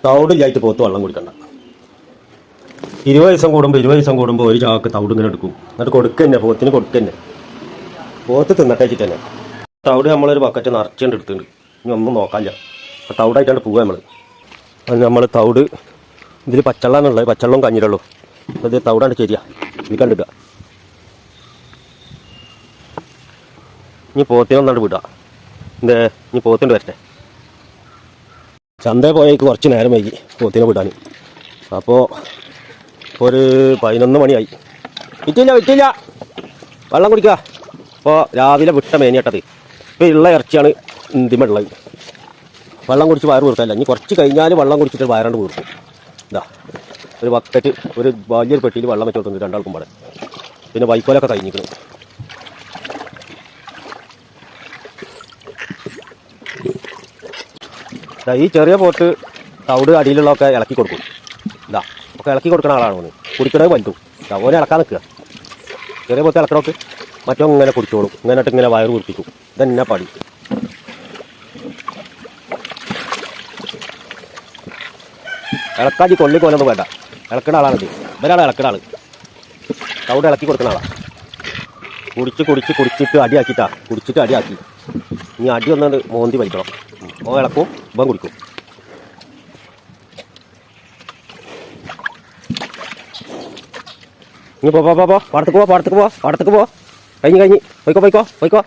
തവിടില്ലായിട്ട് പോത്ത് വെള്ളം കുടിക്കണ്ട. 20 ദിവസം കൂടുമ്പോൾ ഒരു ചാക്ക് തവിട് ഇങ്ങനെ എടുക്കും. എന്നിട്ട് കൊടുക്കന്നെ, പോത്തിന് കൊടുക്കന്നെ. പോത്ത് തിന്നട്ടേച്ചിട്ട് തന്നെ തവിട് നമ്മളൊരു ബക്കറ്റ് നിറച്ചുകൊണ്ട് എടുത്തിട്ടുണ്ട്. ഇനി ഒന്നും നോക്കാനില്ല. അപ്പോൾ തവിടായിട്ടാണ് പോവുക നമ്മൾ. അത് നമ്മൾ തവിട് ഇതിൽ പച്ചവെള്ളമാണുള്ളത്, പച്ചവെള്ളവും കഞ്ഞിരള്ളൂ. അപ്പോൾ ഇത് തവിടാണ്ട് ശരിയാ ഇത് കണ്ടിട്ടുക. ഇനി പോത്തിനെ ഒന്നാണ്ട് വിടുക. ഇനി പോത്തിൻ്റെ വരട്ടെ. ചന്തയിൽ പോയേക്ക് കുറച്ച് നേരം വൈകി പോത്തിനെ വിടാൻ. അപ്പോൾ ഒരു 11 മണിയായി. വിറ്റില്ല വെള്ളം കുടിക്കുക. അപ്പോൾ രാവിലെ വിട്ട മേനിയട്ടത്. ഇപ്പോൾ ഉള്ള ഇറച്ചിയാണ് ഇന്തിമുള്ളത്. വെള്ളം കുടിച്ച് വയറ് വീർക്കല്ല. ഇനി കുറച്ച് കഴിഞ്ഞാൽ വെള്ളം കുടിച്ചിട്ട് വയറാണ്ട് വീർക്കും. ഇതാ ഒരു ബക്കറ്റ്, ഒരു വലിയൊരു പെട്ടിയിൽ വെള്ളം വെച്ച് കൊടുത്തിട്ടുണ്ട് രണ്ടാൾക്കും പാടെ. പിന്നെ വൈക്കോലൊക്കെ കഴിഞ്ഞിരിക്കണം. ഈ ചെറിയ പോട്ട് തവിട് അടിയിലുള്ളതൊക്കെ ഇളക്കി കൊടുക്കും. ഇതാ ഒക്കെ ഇളക്കി കൊടുക്കുന്ന ആളാണ് ഓന്. കുടിക്കണത് വലുതും ഓനെ ഇളക്കാൻ നിൽക്കുക. ചെറിയ പോത്ത് ഇളക്കണോക്ക് മറ്റോ ഇങ്ങനെ കുടിച്ചോളും. ഇങ്ങനെ വയറ് കുറിപ്പിക്കും. ഇതെന്നെ പടി. ഇളക്കാജി കൊള്ളി കൊല്ലൊന്നും വേണ്ട. ഇളക്കുന്ന ആളാണിത്. ഇവരാണ് ഇളക്കുന്ന ആൾ. തവിട് ഇളക്കി കൊടുക്കുന്ന ആളാണ്. കുടിച്ചിട്ട് അടിയാക്കി. ഇനി അടി ഒന്നുകൊണ്ട് മോന്തി വലിക്കണം. ഓ ഇളക്കും, ഇവൻ കുടിക്കും. ഇനി പോ പാടത്തേക്ക് പോ. കഴിഞ്ഞ് പോയിക്കോ.